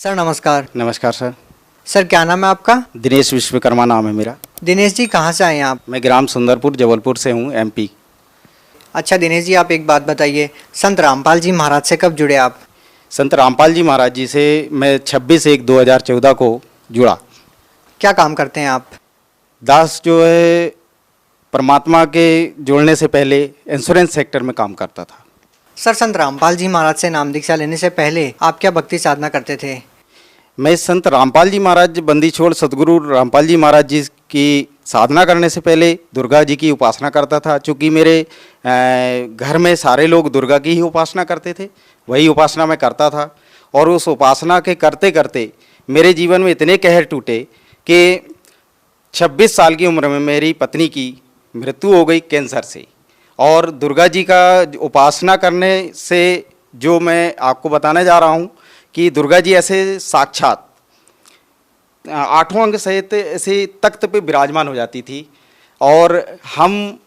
Sir नमस्कार। नमस्कार sir. Sir क्या नाम है आपका? दिनेश विश्वकर्मा नाम है मेरा। दिनेश जी कहाँ से आए हैं आप? मैं ग्राम सुंदरपुर जबलपुर से हूँ, एमपी। अच्छा दिनेश जी, आप एक बात बताइए, संत रामपाल जी महाराज से कब जुड़े आप? संत रामपाल जी महाराज जी से मैं 26/1/2014 को जुड़ा। क्या काम करते हैं आप? दास जो है परमात्मा के जुड़ने से पहले इंश्योरेंस सेक्टर में काम करता था। सर संत रामपाल जी महाराज से नाम दीक्षा लेने से पहले आप क्या भक्ति साधना करते थे? मैं संत रामपाल जी महाराज बंदी छोड़ सदगुरु रामपाल जी महाराज जी की साधना करने से पहले दुर्गा जी की उपासना करता था। चूँकि मेरे घर में सारे लोग दुर्गा की ही उपासना करते थे, वही उपासना मैं करता था। और उस उपासना के करते करते मेरे जीवन में इतने कहर टूटे कि 26 साल की उम्र में मेरी पत्नी की मृत्यु हो गई कैंसर से। और दुर्गा जी का उपासना करने से जो मैं आपको बताने जा रहा हूँ कि दुर्गा जी ऐसे साक्षात 8वां अंग सहित ऐसे तख्त पे विराजमान हो जाती थी। और हम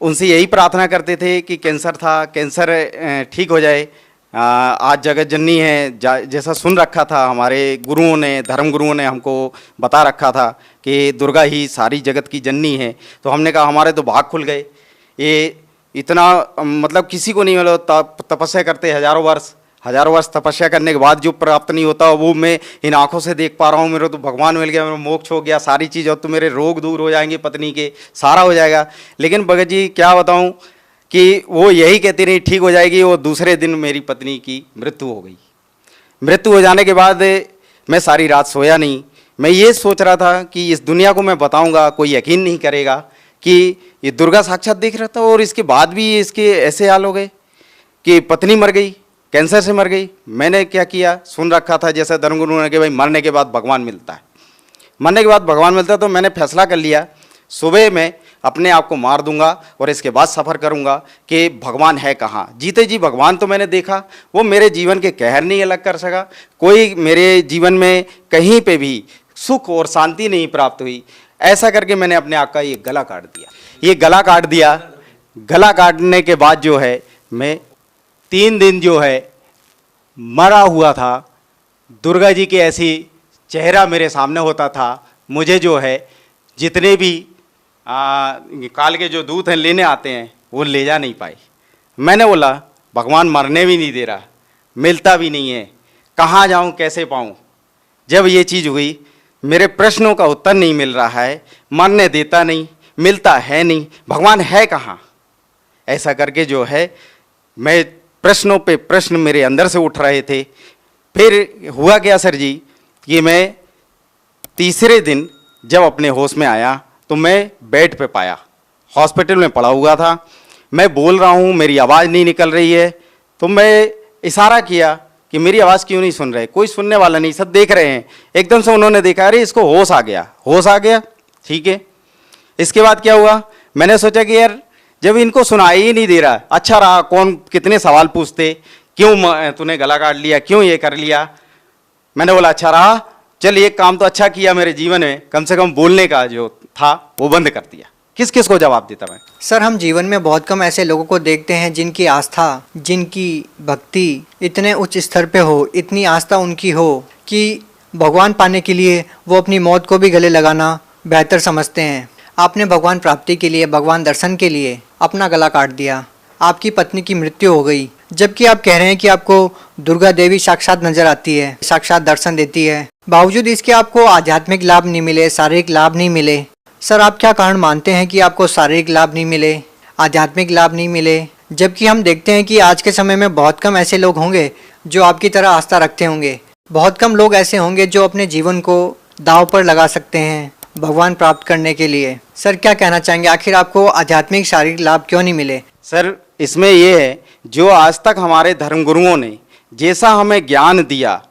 उनसे यही प्रार्थना करते थे कि कैंसर था, कैंसर ठीक हो जाए। आज जगत जननी है, जैसा सुन रखा था हमारे गुरुओं ने, धर्म गुरुओं ने हमको बता रखा था कि दुर्गा ही सारी जगत की जननी है। तो हमने कहा हमारे तो भाग खुल गए। ये इतना मतलब किसी को नहीं मिला। तपस्या करते हजारों वर्ष तपस्या करने के बाद जो प्राप्त नहीं होता वो मैं इन आंखों से देख पा रहा हूँ। मेरे तो भगवान मिल गया, मेरा मोक्ष हो गया, सारी चीज़, और तो मेरे रोग दूर हो जाएंगे, पत्नी के सारा हो जाएगा। लेकिन भगत जी क्या बताऊँ कि वो यही कहती रही ठीक हो जाएगी। वो दूसरे दिन मेरी पत्नी की मृत्यु हो गई। मृत्यु हो जाने के बाद मैं सारी रात सोया नहीं। मैं ये सोच रहा था कि इस दुनिया को मैं बताऊँगा, कोई यकीन नहीं करेगा कि ये दुर्गा साक्षात देख रहा था। और इसके बाद भी इसके ऐसे हाल हो गए कि पत्नी मर गई, कैंसर से मर गई। मैंने क्या किया, सुन रखा था जैसे धर्मगुरु ने कि भाई मरने के बाद भगवान मिलता है, मरने के बाद भगवान मिलता है। तो मैंने फैसला कर लिया सुबह मैं अपने आप को मार दूंगा और इसके बाद सफ़र करूंगा कि भगवान है कहाँ। जीते जी भगवान तो मैंने देखा, वो मेरे जीवन के कहर नहीं अलग कर सका। कोई मेरे जीवन में कहीं पे भी सुख और शांति नहीं प्राप्त हुई। ऐसा करके मैंने अपने आप का ये गला काट दिया। ये गला काट दिया। गला काटने के बाद जो है मैं 3 दिन जो है मरा हुआ था। दुर्गा जी के ऐसी चेहरा मेरे सामने होता था। मुझे जो है जितने भी काल के जो दूत हैं लेने आते हैं वो ले जा नहीं पाए। मैंने बोला भगवान मरने भी नहीं दे रहा, मिलता भी नहीं है, कहाँ जाऊँ, कैसे पाऊँ। जब ये चीज़ हुई, मेरे प्रश्नों का उत्तर नहीं मिल रहा है, मरने देता नहीं, मिलता है नहीं, भगवान है कहाँ। ऐसा करके जो है मैं प्रश्नों पे प्रश्न मेरे अंदर से उठ रहे थे। फिर हुआ क्या सर जी कि मैं तीसरे दिन जब अपने होश में आया तो मैं बेड पे पाया, हॉस्पिटल में पड़ा हुआ था। मैं बोल रहा हूँ, मेरी आवाज़ नहीं निकल रही है। तो मैं इशारा किया कि मेरी आवाज़ क्यों नहीं सुन रहे। कोई सुनने वाला नहीं, सब देख रहे हैं। एकदम से उन्होंने देखा अरे इसको होश आ गया, होश आ गया, ठीक है। इसके बाद क्या हुआ, मैंने सोचा कि यार जब इनको सुनाई ही नहीं दे रहा, अच्छा रहा, कौन कितने सवाल पूछते, क्यों तूने गला काट लिया, क्यों ये कर लिया। मैंने बोला अच्छा रहा, चल एक काम तो अच्छा किया मेरे जीवन में, कम से कम बोलने का जो था वो बंद कर दिया। किस किस को जवाब देता मैं। सर हम जीवन में बहुत कम ऐसे लोगों को देखते हैं जिनकी आस्था, जिनकी भक्ति इतने उच्च स्तर पे हो, इतनी आस्था उनकी हो कि भगवान पाने के लिए वो अपनी मौत को भी गले लगाना बेहतर समझते हैं। आपने भगवान प्राप्ति के लिए, भगवान दर्शन के लिए अपना गला काट दिया। आपकी पत्नी की मृत्यु हो गई, जबकि आप कह रहे हैं कि आपको दुर्गा देवी साक्षात नजर आती है, साक्षात दर्शन देती है। बावजूद इसके आपको आध्यात्मिक लाभ नहीं मिले, शारीरिक लाभ नहीं मिले। सर आप क्या कारण मानते हैं कि आपको शारीरिक लाभ नहीं मिले, आध्यात्मिक लाभ नहीं मिले, जबकि हम देखते हैं कि आज के समय में बहुत कम ऐसे लोग होंगे जो आपकी तरह आस्था रखते होंगे। बहुत कम लोग ऐसे होंगे जो अपने जीवन को दांव पर लगा सकते हैं भगवान प्राप्त करने के लिए। सर क्या कहना चाहेंगे, आखिर आपको आध्यात्मिक शारीरिक लाभ क्यों नहीं मिले? सर इसमें ये है, जो आज तक हमारे धर्मगुरुओं ने जैसा हमें ज्ञान दिया,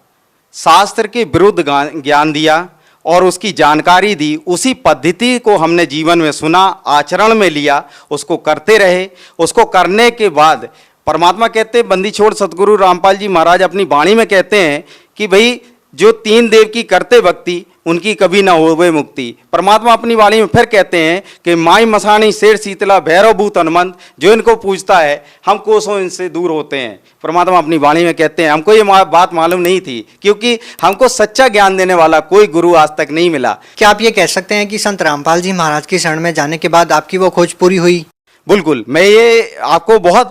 शास्त्र के विरुद्ध ज्ञान दिया और उसकी जानकारी दी, उसी पद्धति को हमने जीवन में सुना, आचरण में लिया, उसको करते रहे। उसको करने के बाद परमात्मा कहते हैं, बंदी छोड़ सतगुरु रामपाल जी महाराज अपनी वाणी में कहते हैं कि भाई जो 3 देव की करते भक्ति उनकी कभी ना होवे मुक्ति। परमात्मा अपनी वाणी में फिर कहते हैं कि माई मसाणी शेर शीतला भैरव भूत हनुमंत, जो इनको पूजता है हम कोसों इनसे दूर होते हैं। परमात्मा अपनी वाणी में कहते हैं। हमको ये बात मालूम नहीं थी, क्योंकि हमको सच्चा ज्ञान देने वाला कोई गुरु आज तक नहीं मिला। क्या आप ये कह सकते हैं कि संत रामपाल जी महाराज की शरण में जाने के बाद आपकी वो खोज पूरी हुई? बिल्कुल, मैं ये आपको बहुत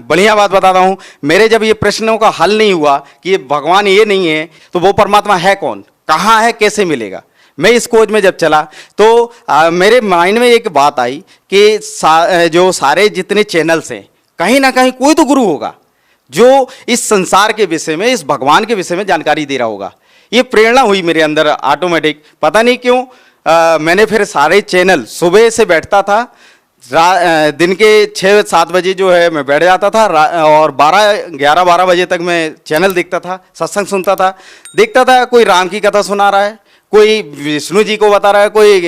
बढ़िया बात बताता हूँ। मेरे जब ये प्रश्नों का हल नहीं हुआ कि ये भगवान ये नहीं है तो वो परमात्मा है कौन, कहाँ है, कैसे मिलेगा, मैं इस खोज में जब चला तो मेरे माइंड में एक बात आई कि जो सारे जितने चैनल्स हैं, कहीं ना कहीं कोई तो गुरु होगा जो इस संसार के विषय में, इस भगवान के विषय में जानकारी दे रहा होगा। ये प्रेरणा हुई मेरे अंदर ऑटोमेटिक, पता नहीं क्यों। मैंने फिर सारे चैनल, सुबह से बैठता था, दिन के 6-7 बजे जो है मैं बैठ जाता था और 11-12 बजे तक मैं चैनल देखता था, सत्संग सुनता था, देखता था कोई राम की कथा सुना रहा है, कोई विष्णु जी को बता रहा है, कोई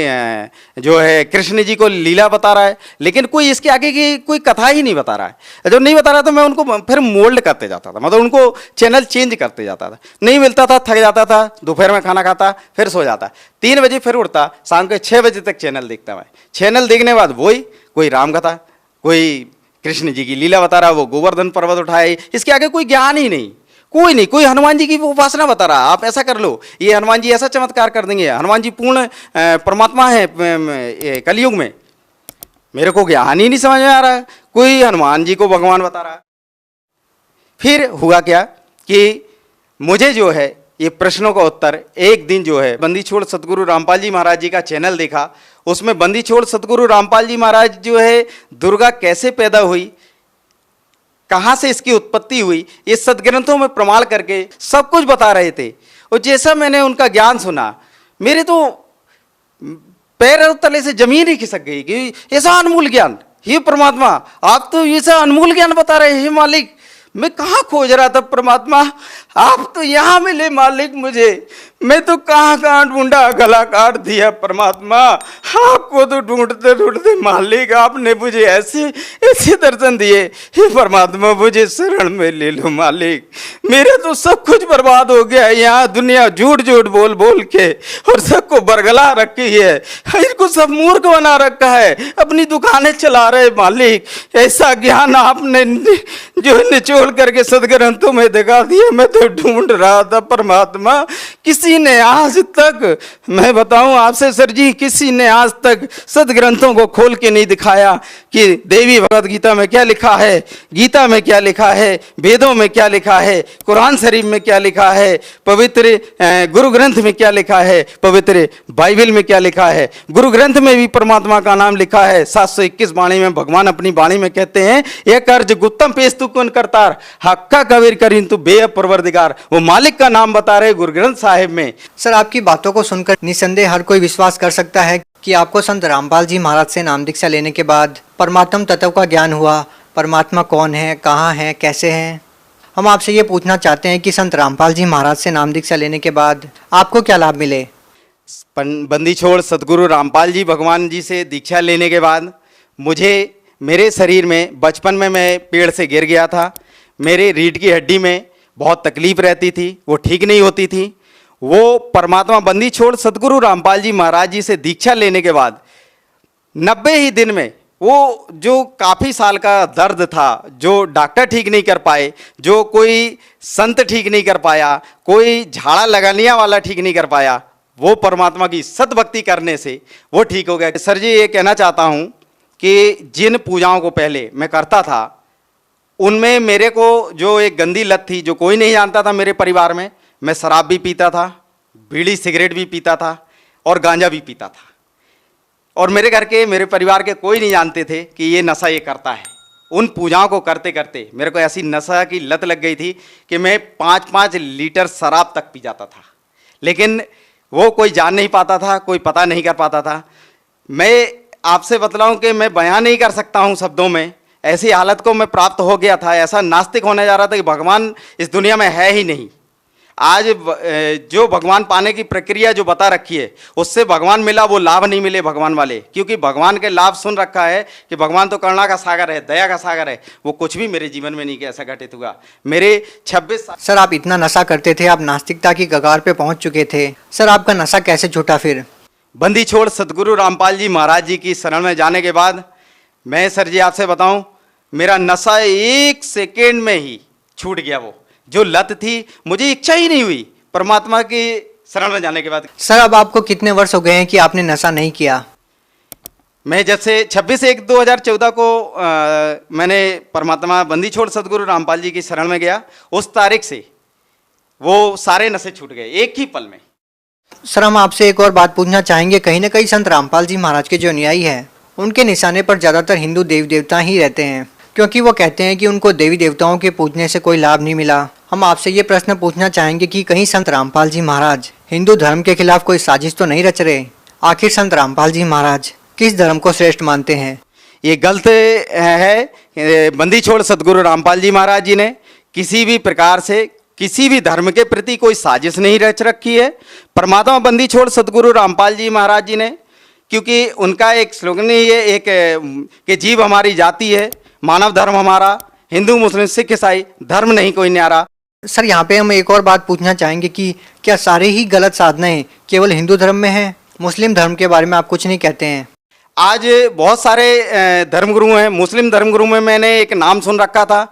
जो है कृष्ण जी को लीला बता रहा है, लेकिन कोई इसके आगे की कोई कथा ही नहीं बता रहा है। जब नहीं बता रहा तो मैं उनको फिर मोल्ड करते जाता था, मतलब उनको चैनल चेंज करते जाता था। नहीं मिलता था, थक जाता था, दोपहर में खाना खाता, फिर सो जाता, 3 बजे फिर उठता, शाम के 6 बजे तक चैनल देखता मैं। चैनल देखने के बाद वही कोई राम कथा, कोई कृष्ण जी की लीला बता रहा, वो गोवर्धन पर्वत उठाए, इसके आगे कोई ज्ञान ही नहीं, कोई नहीं। कोई हनुमान जी की उपासना बता रहा, आप ऐसा कर लो, ये हनुमान जी ऐसा चमत्कार कर देंगे, हनुमान जी पूर्ण परमात्मा है कलयुग में। मेरे को ज्ञान ही नहीं समझ में आ रहा, कोई हनुमान जी को भगवान बता रहा। फिर हुआ क्या कि मुझे जो है ये प्रश्नों का उत्तर एक दिन जो है बंदी छोड़ सतगुरु रामपाल जी महाराज जी का चैनल देखा। उसमें बंदी छोड़ सतगुरु रामपाल जी महाराज जो है दुर्गा कैसे पैदा हुई, कहाँ से इसकी उत्पत्ति हुई, ये सदग्रंथों में प्रमाण करके सब कुछ बता रहे थे। और जैसा मैंने उनका ज्ञान सुना, मेरे तो पैर तले से जमीन ही खिसक गई कि ऐसा अनमोल ज्ञान, हे परमात्मा आप तो ऐसा अनमोल ज्ञान बता रहे हैं मालिक। मैं कहाँ खोज रहा था परमात्मा, आप तो यहाँ मिले मालिक मुझे, मैं तो कहाँ ढूंढा, गला काट दिया परमात्मा। आपको तो ढूंढते ढूंढते मालिक आपने मुझे ऐसे ऐसे दर्शन दिए, हे परमात्मा मुझे शरण में ले लो मालिक। मेरा तो सब कुछ बर्बाद हो गया है, यहाँ दुनिया झूठ झूठ बोल बोल के और सबको बरगला रखी है, इनको सब मूर्ख बना रखा है, अपनी दुकानें चला रहे मालिक। ऐसा ज्ञान आपने जो निचोड़ करके सदग्रंथों में दिखा दिया, मैं तो ढूंढ रहा था परमात्मा। किसी ने आज तक, मैं बताऊं आपसे सर जी, किसी ने आज तक सदग्रंथों को खोल के नहीं दिखाया कि देवी भगवत गीता में क्या लिखा है, गीता में क्या लिखा है, वेदों में क्या लिखा है, कुरान शरीफ में क्या लिखा है, पवित्र गुरु ग्रंथ में क्या लिखा है, पवित्र बाइबल में क्या लिखा है। गुरु ग्रंथ में भी परमात्मा का नाम लिखा है। 721 वाणी में भगवान अपनी वाणी में कहते हैं, एक कर्ज गुत्तम पेश तू कौन करतार, हक्का कबीर करीन तू बेअब परवरदिगार। वो मालिक का नाम बता रहे गुरु ग्रंथ साहिब में। सर आपकी बातों को सुनकर निसंदेह हर कोई विश्वास कर सकता है कि आपको संत रामपाल जी महाराज से नाम दीक्षा लेने के बाद परमात्म तत्व का ज्ञान हुआ। परमात्मा कौन है, कहाँ है, कैसे है। हम आपसे ये पूछना चाहते हैं कि संत रामपाल जी महाराज से नाम दीक्षा लेने के बाद आपको क्या लाभ मिले? बंदी छोड़ सतगुरु रामपाल जी भगवान जी से दीक्षा लेने के बाद मुझे, मेरे शरीर में बचपन में मैं पेड़ से गिर गया था, मेरे रीढ़ की हड्डी में बहुत तकलीफ रहती थी, वो ठीक नहीं होती थी। वो परमात्मा बंदी छोड़ सतगुरु रामपाल जी महाराज जी से दीक्षा लेने के बाद 90 ही दिन में वो जो काफ़ी साल का दर्द था, जो डॉक्टर ठीक नहीं कर पाए, जो कोई संत ठीक नहीं कर पाया, कोई झाड़ा लगानिया वाला ठीक नहीं कर पाया, वो परमात्मा की सतभक्ति करने से वो ठीक हो गया। सर जी ये कहना चाहता हूँ कि जिन पूजाओं को पहले मैं करता था उनमें मेरे को जो एक गंदी लत थी, जो कोई नहीं जानता था मेरे परिवार में, मैं शराब भी पीता था, बीड़ी सिगरेट भी पीता था और गांजा भी पीता था। और मेरे घर के, मेरे परिवार के कोई नहीं जानते थे कि ये नशा ये करता है। उन पूजाओं को करते करते मेरे को ऐसी नशा की लत लग गई थी कि मैं 5-5 लीटर शराब तक पी जाता था, लेकिन वो कोई जान नहीं पाता था, कोई पता नहीं कर पाता था। मैं आपसे बतलाऊं कि मैं बयान नहीं कर सकता हूं शब्दों में, ऐसी हालत को मैं प्राप्त हो गया था। ऐसा नास्तिक होने जा रहा था कि भगवान इस दुनिया में है ही नहीं। आज जो भगवान पाने की प्रक्रिया जो बता रखी है उससे भगवान मिला, वो लाभ नहीं मिले भगवान वाले, क्योंकि भगवान के लाभ सुन रखा है कि भगवान तो करुणा का सागर है, दया का सागर है। वो कुछ भी मेरे जीवन में नहीं कि ऐसा घटित हुआ। मेरे 26 साल। सर आप इतना नशा करते थे, आप नास्तिकता की कगार पे पहुंच चुके थे, सर आपका नशा कैसे छूटा फिर? बंदी छोड़ सतगुरु रामपाल जी महाराज जी की शरण में जाने के बाद मैं सर जी आपसे बताऊं, मेरा नशा 1 सेकेंड में ही छूट गया। वो जो लत थी, मुझे इच्छा ही नहीं हुई परमात्मा की शरण में जाने के बाद। सर अब आपको कितने वर्ष हो गए हैं कि आपने नशा नहीं किया? मैं जब से 26/1/2014 को मैंने परमात्मा बंदी छोड़ सतगुरु रामपाल जी की शरण में गया, उस तारीख से वो सारे नशे छूट गए एक ही पल में। सर हम आपसे एक और बात पूछना चाहेंगे, कहीं ना कहीं संत रामपाल जी महाराज के जो अनुयायी हैं उनके निशाने पर ज़्यादातर हिंदू देवी देवता ही रहते हैं, क्योंकि वो कहते हैं कि उनको देवी देवताओं के पूजने से कोई लाभ नहीं मिला। हम आपसे ये प्रश्न पूछना चाहेंगे कि कहीं संत रामपाल जी महाराज हिंदू धर्म के खिलाफ कोई साजिश तो नहीं रच रहे? आखिर संत रामपाल जी महाराज किस धर्म को श्रेष्ठ मानते हैं? ये गलत है। बंदी छोड़ सतगुरु रामपाल जी महाराज जी ने किसी भी प्रकार से किसी भी धर्म के प्रति कोई साजिश नहीं रच रखी है। परमात्मा बंदी छोड़ सतगुरु रामपाल जी महाराज जी ने, क्योंकि उनका एक स्लोगन ही है एक कि जीव हमारी जाति है, मानव धर्म हमारा, हिंदू मुस्लिम सिख ईसाई धर्म नहीं कोई न्यारा। सर यहाँ पे हम एक और बात पूछना चाहेंगे कि क्या सारे ही गलत साधनाएं केवल हिंदू धर्म में हैं? मुस्लिम धर्म के बारे में आप कुछ नहीं कहते हैं? आज बहुत सारे धर्मगुरु हैं। मुस्लिम धर्मगुरु में मैंने एक नाम सुन रखा था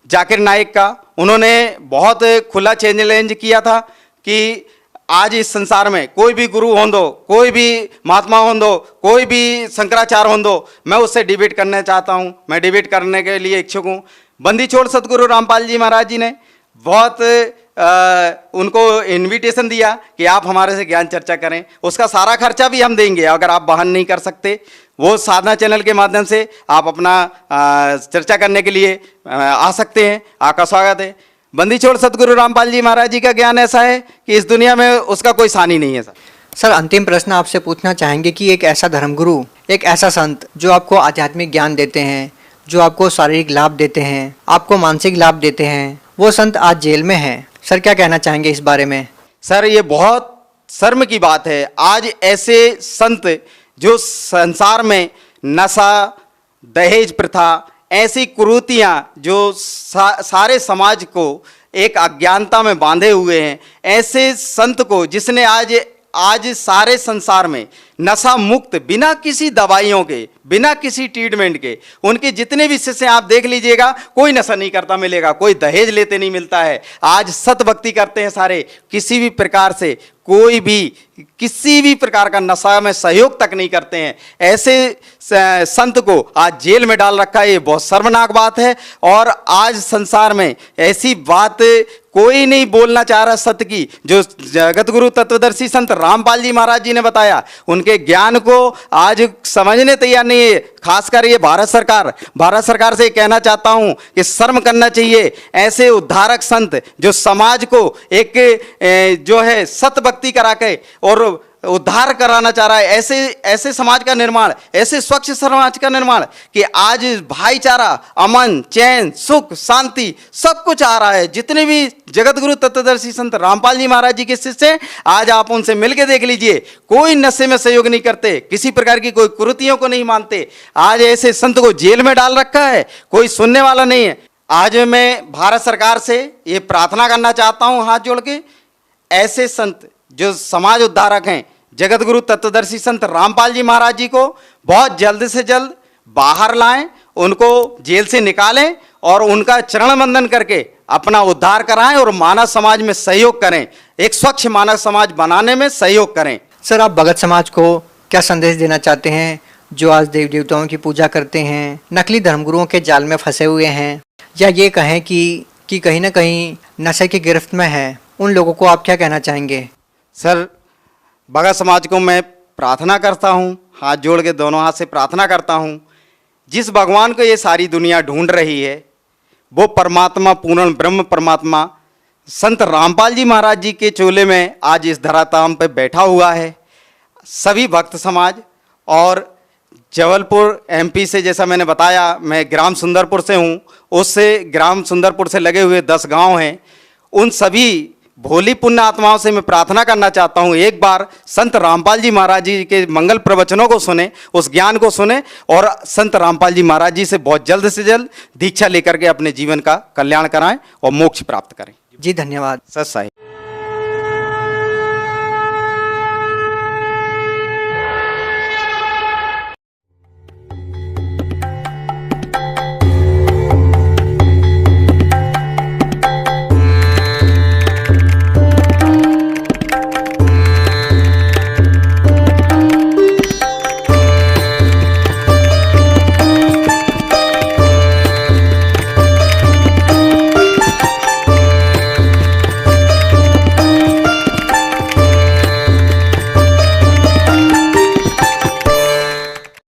जाकिर नाइक का। उन्होंने बहुत खुला चैलेंज किया था कि आज इस संसार में कोई भी गुरु हों दो, कोई भी महात्मा हों दो, कोई भी शंकराचार्य हों दो, मैं उससे डिबेट करना चाहता हूं, मैं डिबेट करने के लिए इच्छुक हूं। बंदी छोड़ सतगुरु रामपाल जी महाराज जी ने बहुत उनको इनविटेशन दिया कि आप हमारे से ज्ञान चर्चा करें, उसका सारा खर्चा भी हम देंगे। अगर आप वहन नहीं कर सकते, वो साधना चैनल के माध्यम से आप अपना चर्चा करने के लिए आ सकते हैं। आपका स्वागत है। बंदी छोड़ सतगुरु रामपाल जी महाराज जी का ज्ञान ऐसा है कि इस दुनिया में उसका कोई सानी नहीं है। सर अंतिम प्रश्न आपसे पूछना चाहेंगे कि एक ऐसा धर्मगुरु, एक ऐसा संत जो आपको आध्यात्मिक ज्ञान देते हैं, जो आपको शारीरिक लाभ देते हैं, आपको मानसिक लाभ देते हैं, वो संत आज जेल में है। सर क्या कहना चाहेंगे इस बारे में? सर ये बहुत शर्म की बात है। आज ऐसे संत जो संसार में नशा, दहेज प्रथा, ऐसी कुरीतियां जो सारे समाज को एक अज्ञानता में बांधे हुए हैं, ऐसे संत को जिसने आज सारे संसार में नशा मुक्त, बिना किसी दवाइयों के, बिना किसी ट्रीटमेंट के, उनके जितने भी शिष्य आप देख लीजिएगा, कोई नशा नहीं करता मिलेगा, कोई दहेज लेते नहीं मिलता है। आज सत भक्ति करते हैं सारे, किसी भी प्रकार से कोई भी किसी भी प्रकार का नशा में सहयोग तक नहीं करते हैं। ऐसे संत को आज जेल में डाल रखा है, ये बहुत शर्मनाक बात है। और आज संसार में ऐसी बात कोई नहीं बोलना चाह रहा सत्य की, जो जगत गुरु तत्वदर्शी संत रामपाल जी महाराज जी ने बताया, उनके ज्ञान को आज समझने तैयार नहीं है। खासकर ये भारत सरकार से कहना चाहता हूं कि शर्म करना चाहिए। ऐसे उद्धारक संत जो समाज को एक जो है सत भक्ति करा के और उद्धार कराना चाह रहा है, ऐसे समाज का निर्माण, ऐसे स्वच्छ समाज का निर्माण कि आज भाईचारा, अमन, चैन, सुख, शांति सब कुछ आ रहा है। जितने भी जगत गुरु तत्वदर्शी संत रामपाल जी महाराज जी के शिष्य हैं, आज आप उनसे मिलकर देख लीजिए, कोई नशे में सहयोग नहीं करते, किसी प्रकार की कोई कुरीतियों को नहीं मानते। आज ऐसे संत को जेल में डाल रखा है, कोई सुनने वाला नहीं है। आज मैं भारत सरकार से ये प्रार्थना करना चाहता हूं हाथ जोड़ के, ऐसे संत जो समाज उद्धारक हैं, जगत गुरु तत्वदर्शी संत रामपाल जी महाराज जी को बहुत जल्द से जल्द बाहर लाएं, उनको जेल से निकालें और उनका चरण वंदन करके अपना उद्धार कराएं और मानव समाज में सहयोग करें, एक स्वच्छ मानव समाज बनाने में सहयोग करें। सर आप भगत समाज को क्या संदेश देना चाहते हैं जो आज देवी देवताओं की पूजा करते हैं, नकली धर्मगुरुओं के जाल में फंसे हुए हैं, या ये कहें कि कहीं ना कहीं नशे की गिरफ्त में है, उन लोगों को आप क्या कहना चाहेंगे? सर भगत समाज को मैं प्रार्थना करता हूँ, हाथ जोड़ के दोनों हाथ से प्रार्थना करता हूँ, जिस भगवान को ये सारी दुनिया ढूंढ रही है, वो परमात्मा, पूर्ण ब्रह्म परमात्मा संत रामपाल जी महाराज जी के चोले में आज इस धराधाम पे बैठा हुआ है। सभी भक्त समाज और जबलपुर एमपी से, जैसा मैंने बताया, मैं ग्राम सुंदरपुर से हूँ, उससे ग्राम सुंदरपुर से लगे हुए 10 गांव हैं, उन सभी भोली पुण्य आत्माओं से मैं प्रार्थना करना चाहता हूँ, एक बार संत रामपाल जी महाराज जी के मंगल प्रवचनों को सुने, उस ज्ञान को सुने और संत रामपाल जी महाराज जी से बहुत जल्द से जल्द दीक्षा लेकर के अपने जीवन का कल्याण कराएं और मोक्ष प्राप्त करें। जी धन्यवाद। सत साई।